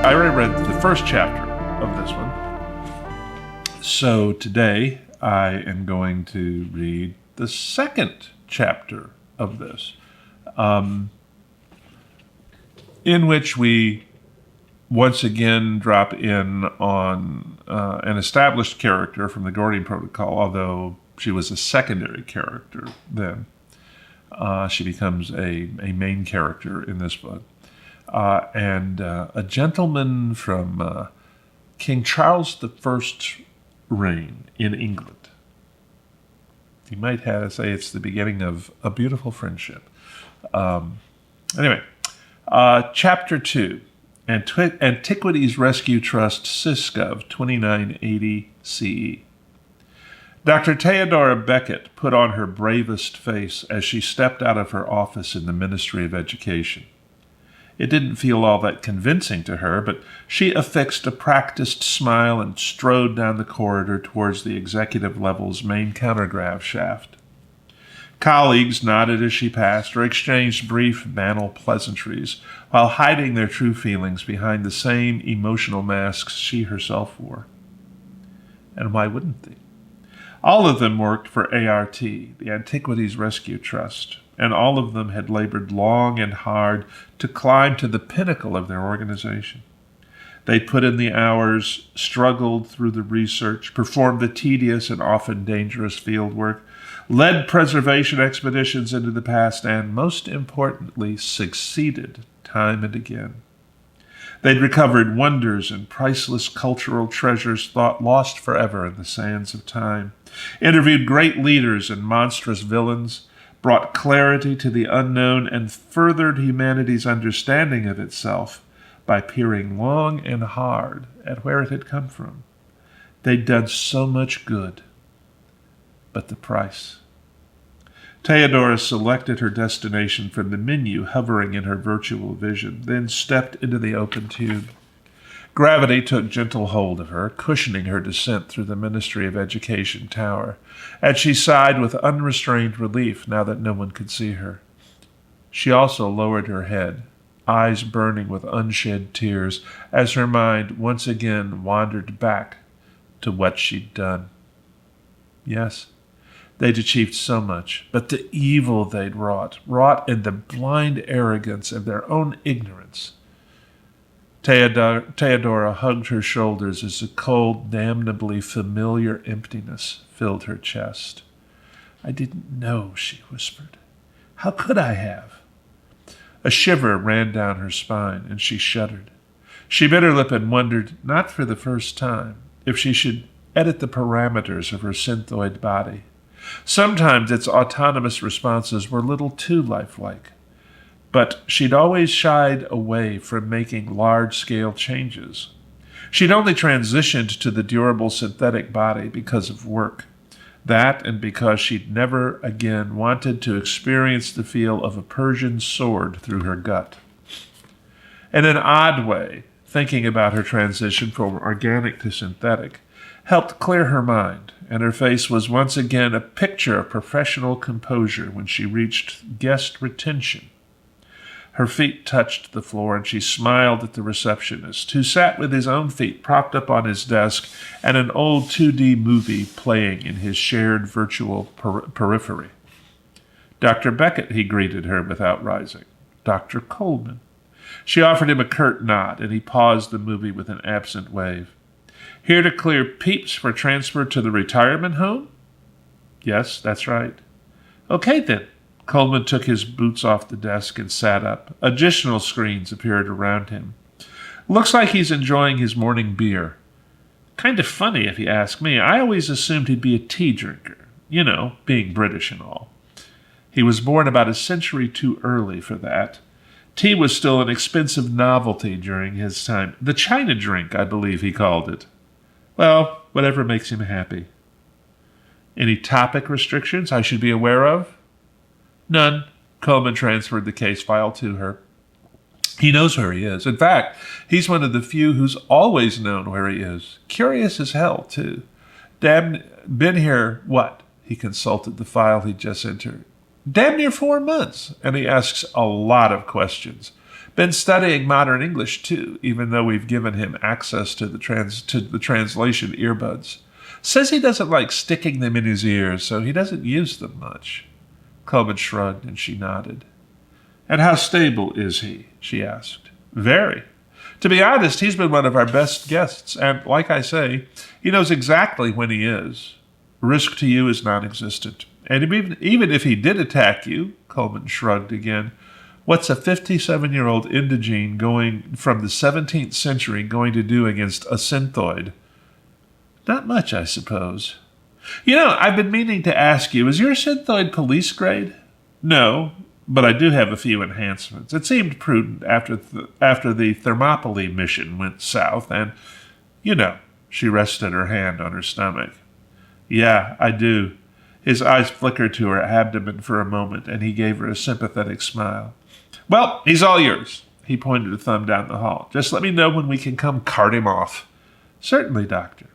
I already read the first chapter of this one. So today I am going to read the second chapter of this, in which we once again drop in on an established character from the Valkyrie Protocol, although she was a secondary character then. She becomes a main character in this book. And a gentleman from King Charles I's reign in England. You might say it's the beginning of a beautiful friendship. Anyway, Chapter 2, Antiquities Rescue Trust, Syscov, 2980 CE. Dr. Theodora Beckett put on her bravest face as she stepped out of her office in the Ministry of Education. It didn't feel all that convincing to her, but she affixed a practiced smile and strode down the corridor towards the executive level's main countergrav shaft. Colleagues nodded as she passed or exchanged brief, banal pleasantries while hiding their true feelings behind the same emotional masks she herself wore. And why wouldn't they? All of them worked for ART, the Antiquities Rescue Trust, and all of them had labored long and hard to climb to the pinnacle of their organization. They'd put in the hours, struggled through the research, performed the tedious and often dangerous field work, led preservation expeditions into the past, and, most importantly, succeeded time and again. They'd recovered wonders and priceless cultural treasures thought lost forever in the sands of time, interviewed great leaders and monstrous villains, brought clarity to the unknown, and furthered humanity's understanding of itself by peering long and hard at where it had come from. They'd done so much good. But the price. Theodora selected her destination from the menu hovering in her virtual vision, then stepped into the open tube. Gravity took gentle hold of her, cushioning her descent through the Ministry of Education tower, and she sighed with unrestrained relief now that no one could see her. She also lowered her head, eyes burning with unshed tears, as her mind once again wandered back to what she'd done. Yes, they'd achieved so much, but the evil they'd wrought in the blind arrogance of their own ignorance. Theodora hugged her shoulders as a cold, damnably familiar emptiness filled her chest. I didn't know, she whispered. How could I have? A shiver ran down her spine, and she shuddered. She bit her lip and wondered, not for the first time, if she should edit the parameters of her synthoid body. Sometimes its autonomous responses were a little too lifelike. But she'd always shied away from making large-scale changes. She'd only transitioned to the durable synthetic body because of work. That and because she'd never again wanted to experience the feel of a Persian sword through her gut. In an odd way, thinking about her transition from organic to synthetic helped clear her mind, and her face was once again a picture of professional composure when she reached guest retention. Her feet touched the floor, and she smiled at the receptionist, who sat with his own feet propped up on his desk and an old 2D movie playing in his shared virtual periphery. Dr. Beckett, he greeted her without rising. Dr. Coleman. She offered him a curt nod, and he paused the movie with an absent wave. Here to clear peeps for transfer to the retirement home? Yes, that's right. Okay, then. Coleman took his boots off the desk and sat up. Additional screens appeared around him. Looks like he's enjoying his morning beer. Kind of funny, if you ask me. I always assumed he'd be a tea drinker. You know, being British and all. He was born about a century too early for that. Tea was still an expensive novelty during his time. The China drink, I believe he called it. Well, whatever makes him happy. Any topic restrictions I should be aware of? None. Coleman transferred the case file to her. He knows where he is. In fact, he's one of the few who's always known where he is. Curious as hell, too. Been here, what? He consulted the file he'd just entered. Damn near 4 months, and he asks a lot of questions. Been studying modern English, too, even though we've given him access to the translation earbuds. Says he doesn't like sticking them in his ears, so he doesn't use them much. Coleman shrugged, and she nodded. And how stable is he? She asked. Very. To be honest, he's been one of our best guests, and like I say, he knows exactly when he is. Risk to you is non-existent. And even if he did attack you, Coleman shrugged again, what's a 57-year-old indigene going from the 17th century going to do against a synthoid? Not much, I suppose. I've been meaning to ask you, is your synthoid police grade? No, but I do have a few enhancements. It seemed prudent after the Thermopylae mission went south, and, she rested her hand on her stomach. Yeah, I do. His eyes flickered to her abdomen for a moment, and he gave her a sympathetic smile. Well, he's all yours. He pointed a thumb down the hall. Just let me know when we can come cart him off. Certainly, Doctor.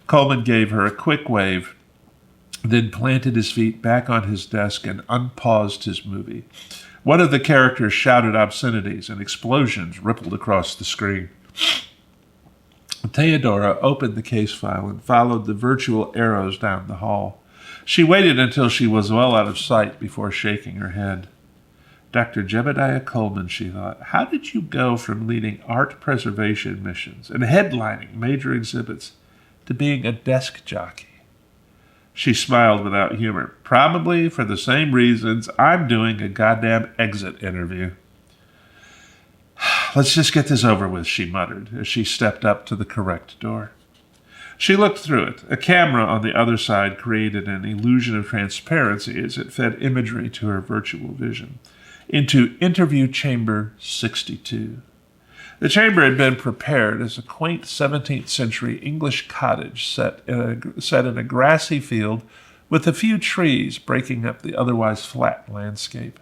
Coleman gave her a quick wave, then planted his feet back on his desk and unpaused his movie. One of the characters shouted obscenities, and explosions rippled across the screen. Theodora opened the case file and followed the virtual arrows down the hall. She waited until she was well out of sight before shaking her head. Dr. Jebediah Coleman, she thought, how did you go from leading art preservation missions and headlining major exhibits to being a desk jockey? She smiled without humor. Probably for the same reasons I'm doing a goddamn exit interview. Let's just get this over with, she muttered as she stepped up to the correct door. She looked through it. A camera on the other side created an illusion of transparency as it fed imagery to her virtual vision. Into interview chamber 62. The chamber had been prepared as a quaint 17th century English cottage set in a grassy field with a few trees breaking up the otherwise flat landscape.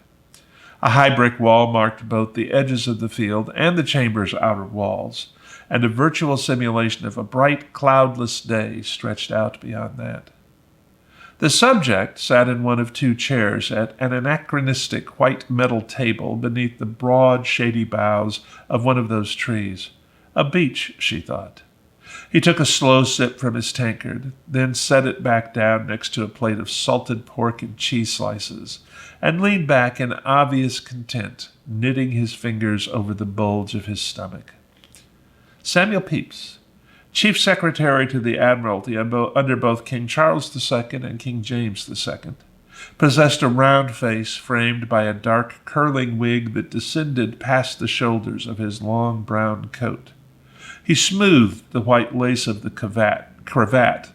A high brick wall marked both the edges of the field and the chamber's outer walls, and a virtual simulation of a bright, cloudless day stretched out beyond that. The subject sat in one of two chairs at an anachronistic white metal table beneath the broad, shady boughs of one of those trees. A beach, she thought. He took a slow sip from his tankard, then set it back down next to a plate of salted pork and cheese slices, and leaned back in obvious content, knitting his fingers over the bulge of his stomach. Samuel Pepys, Chief Secretary to the Admiralty under both King Charles II and King James II, possessed a round face framed by a dark, curling wig that descended past the shoulders of his long brown coat. He smoothed the white lace of the cravat,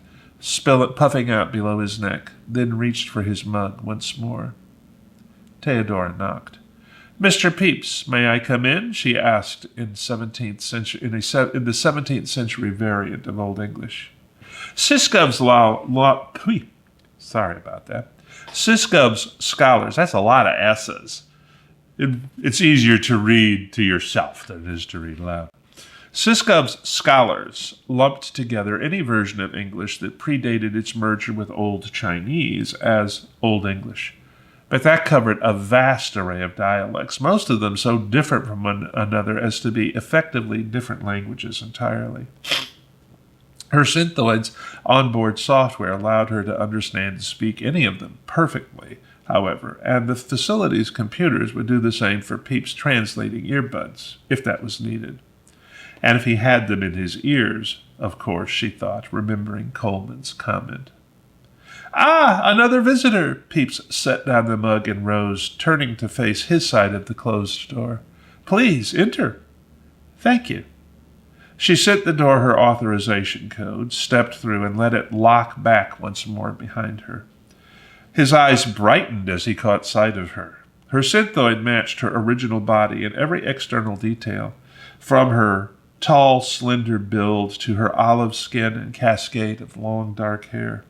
puffing out below his neck, then reached for his mug once more. Theodora knocked. Mr. Pepys, may I come in? She asked in the 17th century variant of Old English. Sisgov's Sisgov's scholars, that's a lot of S's. It's easier to read to yourself than it is to read aloud. Sisgov's scholars lumped together any version of English that predated its merger with Old Chinese as Old English. But that covered a vast array of dialects, most of them so different from one another as to be effectively different languages entirely. Her synthoid's onboard software allowed her to understand and speak any of them perfectly, however, and the facility's computers would do the same for Pepys' translating earbuds, if that was needed. And if he had them in his ears, of course, she thought, remembering Coleman's comment. Ah, another visitor! Pepys set down the mug and rose, turning to face his side of the closed door. Please, enter. Thank you. She sent the door her authorization code, stepped through, and let it lock back once more behind her. His eyes brightened as he caught sight of her. Her synthoid matched her original body in every external detail, from her tall, slender build to her olive skin and cascade of long, dark hair.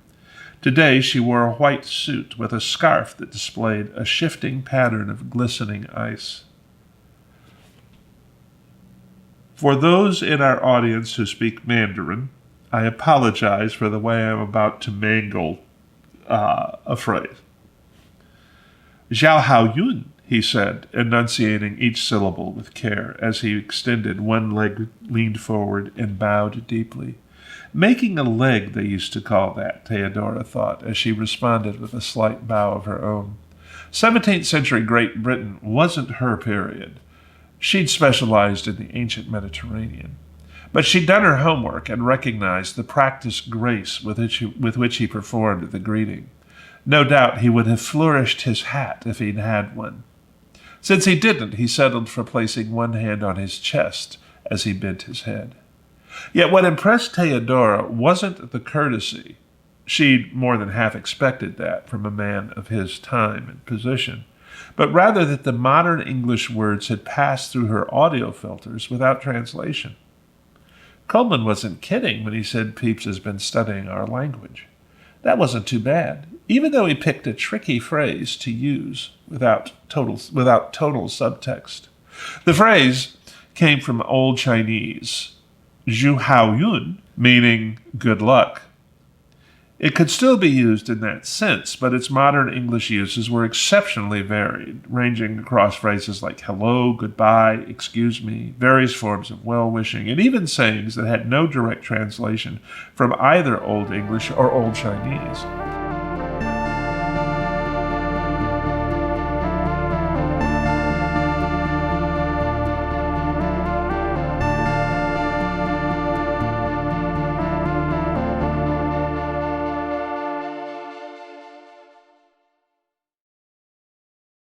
Today she wore a white suit with a scarf that displayed a shifting pattern of glistening ice. For those in our audience who speak Mandarin, I apologize for the way I'm about to mangle a phrase. Zhao Hao Yun, he said, enunciating each syllable with care as he extended one leg, leaned forward, and bowed deeply. Making a leg, they used to call that, Theodora thought, as she responded with a slight bow of her own. 17th century Great Britain wasn't her period. She'd specialized in the ancient Mediterranean. But she'd done her homework and recognized the practiced grace with which he performed the greeting. No doubt he would have flourished his hat if he'd had one. Since he didn't, he settled for placing one hand on his chest as he bent his head. Yet what impressed Theodora wasn't the courtesy. She'd more than half expected that from a man of his time and position, but rather that the modern English words had passed through her audio filters without translation. Coleman wasn't kidding when he said Pepys has been studying our language. That wasn't too bad, even though he picked a tricky phrase to use without total subtext. The phrase came from Old Chinese, Zhu Hao Yun, meaning good luck. It could still be used in that sense, but its modern English uses were exceptionally varied, ranging across phrases like hello, goodbye, excuse me, various forms of well-wishing, and even sayings that had no direct translation from either Old English or Old Chinese.